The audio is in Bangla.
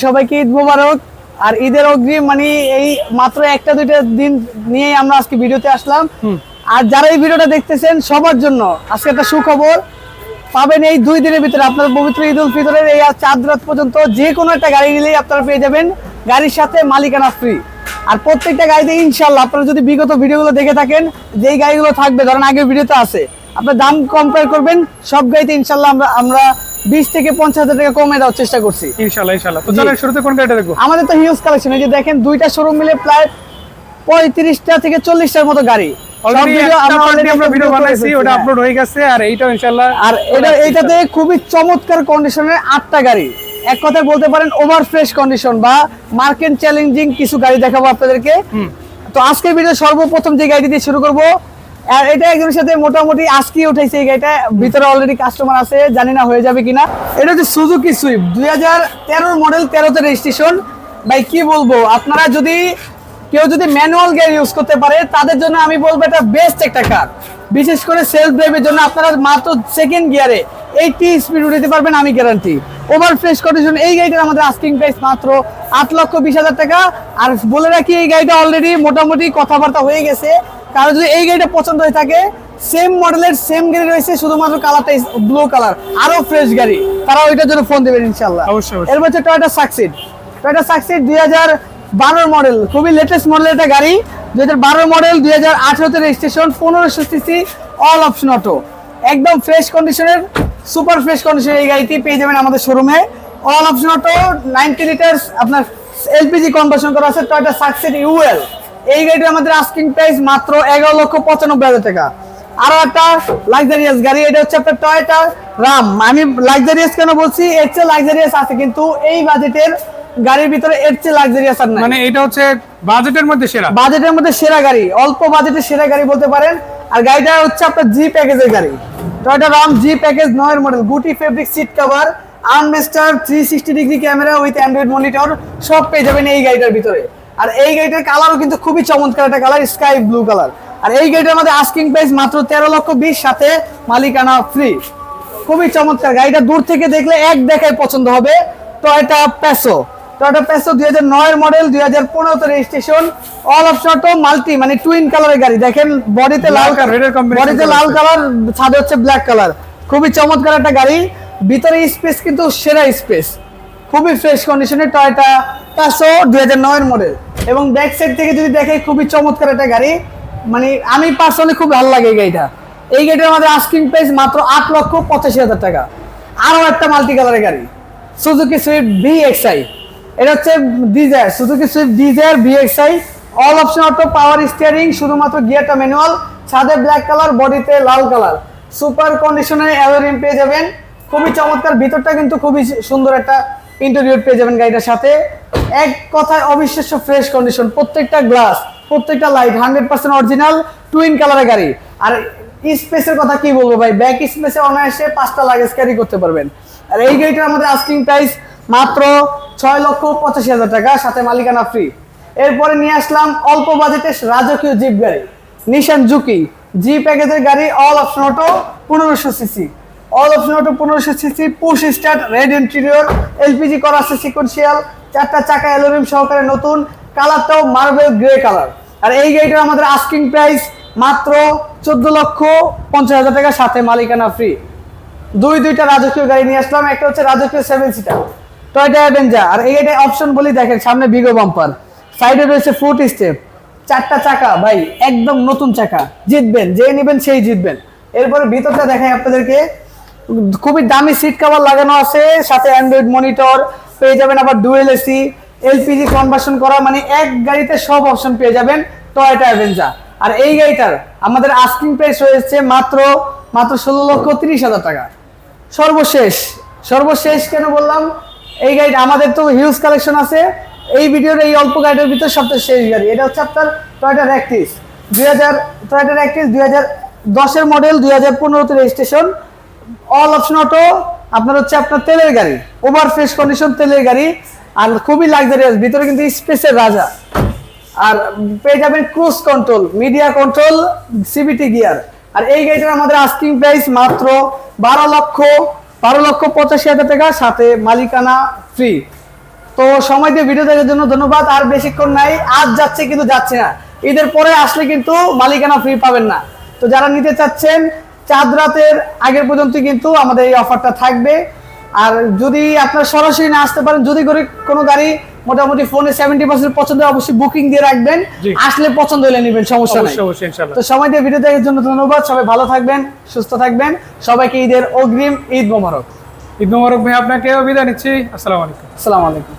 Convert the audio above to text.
সবাইকে ঈদ মোবারক। আর ঈদের অগ্রিম মানে এই মাত্র একটা দুইটা দিন নিয়ে আমরা আজকে ভিডিওতে আসলাম। আর যারা এই ভিডিওটা দেখতেছেন সবার জন্য আজকে একটা সুখবর পাবেন। এই 2 দিনের ভিতরে আপনার পবিত্র ঈদ উল ফিতরের এই চাঁদ রাত পর্যন্ত যে কোনো একটা গাড়ি নিলেই আপনারা পেয়ে যাবেন গাড়ির সাথে মালিকানা ফ্রি। আর প্রত্যেকটা গাড়িতে ইনশাল্লাহ আপনারা যদি বিগত ভিডিওগুলো দেখে থাকেন, যেই গাড়িগুলো থাকবে ধরেন আগের ভিডিওতে আছে, আপনার দাম কম্পেয়ার করবেন, সব গাড়িতে ইনশাল্লাহ আমরা 20 থেকে 50,000 টাকা কমে দেওয়ার চেষ্টা করছি ইনশাআল্লাহ। তো চলেন শুরুতে কোন গাড়িটা দেখবো? আমাদের তো হিউজ কালেকশন, এই যে দেখেন দুইটা শোরুম মিলে প্রায় 35টা থেকে 40টার মতো গাড়ি। আমরা ভিডিও বানাইছি, ওটা আপলোড হয়ে গেছে। আর এইটাও ইনশাআল্লাহ, আর এইটাতে খুবই চমৎকার কন্ডিশনের 8টা গাড়ি, এক কথায় বলতে পারেন ওভার ফ্রেশ কন্ডিশন বা মার্কেট চ্যালেঞ্জিং কিছু গাড়ি দেখাবো আপনাদেরকে। তো আজকের ভিডিও সর্বপ্রথম যে গাড়িটি দিয়ে শুরু করবো, আর এটা একজনের সাথে মোটামুটি আজকে উঠেছে এই গাড়িটা, ভিতরে অলরেডি কাস্টমার আছে, জানি না হয়ে যাবে কিনা। এটা হচ্ছে সুজুকি সুইফট 2013 মডেল, 13তে রেজিস্ট্রেশন। ভাই কি বলবো, আপনারা যদি কেউ ম্যানুয়াল গিয়ার ইউজ করতে পারে তাদের জন্য আমি বলবো এটা বেস্ট একটা কার। বিশেষ করে সেলফ ড্রাইভের জন্য আপনারা মাত্র সেকেন্ড গিয়ারে 80 স্পিড উঠাতে পারবেন, আমি গ্যারান্টি। ওভার ফ্রেশ কন্ডিশন এই গাড়িটার আমাদের আস্কিং প্রাইস মাত্র 8,20,000 টাকা। আর বলে রাখি এই গাড়িটা অলরেডি মোটামুটি কথাবার্তা হয়ে গেছে, কারণ যদি এই গাড়িটা পছন্দ হয়ে থাকে, সেম মডেলের সেম গাড়ি রয়েছে, শুধুমাত্র কালারটা ব্লু কালার, আরো ফ্রেশ গাড়ি, তারা ওইটার জন্য ফোন দেবেন ইনশাআল্লাহ। এর মধ্যে টয়োটা সাকসিড 2012 মডেল, খুবই লেটেস্ট মডেলের একটা গাড়ি। 2012 মডেল, 2018 তে registration, 1500 CC, all option auto, একদম ফ্রেশ কন্ডিশনের, সুপার ফ্রেশ কন্ডিশনের এই গাড়িটি পেয়ে যাবেন আমাদের শোরুমে। অল অপশন অটো, 90 লিটার আপনার এলপিজি কনভার্সন করা আছে, টয়োটা সাকসিড ইউএল। এই গাড়িটা আমাদের আস্কিং প্রাইস মাত্র 11,95,000 টাকা। আরো একটা লাক্সারিয়াস গাড়ি, এটা হচ্ছে আপনার টয়োটা রাম। আমি লাক্সারিয়াস কেন বলছি, এর চেয়ে লাক্সারিয়াস আছে, কিন্তু এই বাজেটের গাড়ির ভিতরে এর চেয়ে লাক্সারিয়াস আর নাই। মানে এটা হচ্ছে বাজেটের মধ্যে সেরা গাড়ি, অল্প বাজেটের সেরা গাড়ি বলতে পারেন। আর গাড়িটা হচ্ছে আপনার জি প্যাকেজের গাড়ি, Toyota Raum G package 9 model, গুটি ফেব্রিক সিট কভার, আর্মরেস্টার, 360 degree camera with Android monitor, সব পেয়ে যাবেন এই গাড়িটার ভিতরে। আর এই গাড়িটার কালারও কিন্তু খুবই চমৎকার একটা কালার, স্কাই ব্লু কালার। আর এই গাড়িটার মধ্যে আস্কিং প্রাইস মাত্র 13,20,000, সাথে মালিকানা ফ্রি। খুবই চমৎকার গাড়িটা, দূর থেকে দেখলে এক দেখায় পছন্দ হবে। টয়োটা প্যাসো 2009 মডেল, 2015 তে registration, all option auto, multi মানে টুইন কালারের গাড়ি। দেখেন বডিতে লাল কালার, ছাদে হচ্ছে ব্ল্যাক কালার, খুবই চমৎকার একটা গাড়ি। ভিতরে স্পেস কিন্তু সেরা স্পেস, খুবই ফ্রেশ কন্ডিশনের টয়োটা প্যাসো 2009 মডেল। এবং ব্যাক সাইড থেকে যদি দেখে খুবই চমৎকার একটা গাড়ি, মানে আমি পার্সোনালি খুব ভালো লাগে এই গাড়িটা। এই গাড়িটার আমাদের আস্কিং প্রাইস মাত্র 8,85,000 টাকা। আরো একটা মাল্টি কালারের গাড়ি, সুজুকি সুইফট ভিএক্সআই, এটা হচ্ছে desire, Suzuki Swift Dzire VXI, all option auto, power steering, শুধুমাত্র গিয়ারটা ম্যানুয়াল, ছাদে ব্ল্যাক কালার, বডিতে লাল কালার, সুপার কন্ডিশনের অ্যালয় রিম পেয়ে যাবেন, খুবই চমৎকার। ভিতরটা কিন্তু খুবই সুন্দর একটা ইন্টেরিয়র পেয়ে যাবেন গাড়িটার সাথে। এক কথায় অবিশ্বাস্য ফ্রেশ কন্ডিশন, প্রত্যেকটা গ্লাস, প্রত্যেকটা লাইট 100% অরিজিনাল, টুইন কালারের গাড়ি। আর স্পেসের কথা কি বলবো ভাই, ব্যাক স্পেসে অনায়াসে 5টা লাগেজ ক্যারি করতে পারবেন। আর এই গাড়িটার আমাদের আস্কিং প্রাইস মাত্র 6,85,000 টাকা, সাথে মালিকানা ফ্রি। এরপরে নিয়ে আসলাম অল্প বাজেটের রাজকীয় জিপ গাড়ি, নিশান জুকি জি প্যাকেজের গাড়ি, all option auto, 1500 CC, all option auto 1500 CC, push start, red interior, LPG করা আছে সিকোয়েন্সিয়াল, 4টা চাকা অ্যালুমিনিয়াম সহকারে নতুন, কালারটাও মার্বেল গ্রে কালার। আর এই গাড়িটার আমাদের আস্কিং প্রাইস মাত্র 14,50,000 টাকা, সাথে মালিকানা ফ্রি। দুইটা রাজকীয় গাড়ি নিয়ে আসলাম, একটা হচ্ছে রাজকীয় 7 সিটার টয়োটা অ্যাভেঞ্জার। আর এই গাড়ির অপশন বলি, দেখেন সামনে বিগো বাম্পার, সাইডে রয়েছে ফুট স্টেপ, 4টা চাকা, ভাই একদম নতুন চাকা, জিতবেন, যে নেবেন সেই জিতবেন। এরপরে ভিতরটা দেখাই আপনাদেরকে, খুবই দামি সিট কভার লাগানো আছে, সাথে অ্যান্ড্রয়েড মনিটর পেয়ে যাবেন, আবার ডুয়েল এসি, এলপিজি কনভার্সন করা, মানে এক গাড়িতে সব অপশন পেয়ে যাবেন টয়োটা অ্যাভেঞ্জার। আর এই গাড়িটার আমাদের আস্কিং প্রাইস হয়েছে মাত্র 16,30,000 টাকা। সর্বশেষ কেন বললাম, এই গাড়িটা আমাদের তো হিউজ কালেকশন আছে, এই ভিডিওর এই অল্প গাড়ির ভিতরে সবচেয়ে শেষ গাড়ি, এটা হচ্ছে আপনার টয়োটা র্যাকটিস 2010 মডেল, 2015 তে রেজিস্ট্রেশন, অল অপশন অটো, আপনার হচ্ছে আপনার তেলের গাড়ি, ওভার ফ্রেশ কন্ডিশন তেলের গাড়ি। আর খুবই লাক্সারিয়াস, ভিতরে কিন্তু স্পেসের রাজা। আর পেয়ে যাবেন cruise control, media control, CVT gear. আর এই গাড়িটার আমাদের আস্কিং প্রাইস মাত্র 12,85,000 টাকা, সাথে মালিকানা ফ্রি। তো সময় দিয়ে ভিডিও দেখার জন্য ধন্যবাদ। আর বেশিক্ষণ নাই, আজ যাচ্ছে কিন্তু যাচ্ছে না, ঈদের পরে আসলে কিন্তু মালিকানা ফ্রি পাবেন না। তো যারা নিতে চাচ্ছেন চাঁদ রাতের আগের পর্যন্ত কিন্তু আমাদের এই অফারটা থাকবে। আর যদি আপনারা সরাসরি না আসতে পারেন, যদি করে কোনো গাড়ি মোটামুটি ফোনে 70% পছন্দ হয়, অবশ্যই বুকিং দিয়ে রাখবেন, জি। আসলে পছন্দ হলে নেবেন, সমস্যা নাই। অবশ্যই অবশ্যই ইনশাআল্লাহ। তো সময় দিয়ে ভিডিও দেখার জন্য ধন্যবাদ। সবাই ভালো থাকবেন, সুস্থ থাকবেন, সবাইকে ঈদের অগ্রিম ঈদ মোবারক। ঈদ মোবারক ভাই, আপনাকেও বিদায় নিচ্ছি। আসসালামু আলাইকুম। আসসালামু আলাইকুম।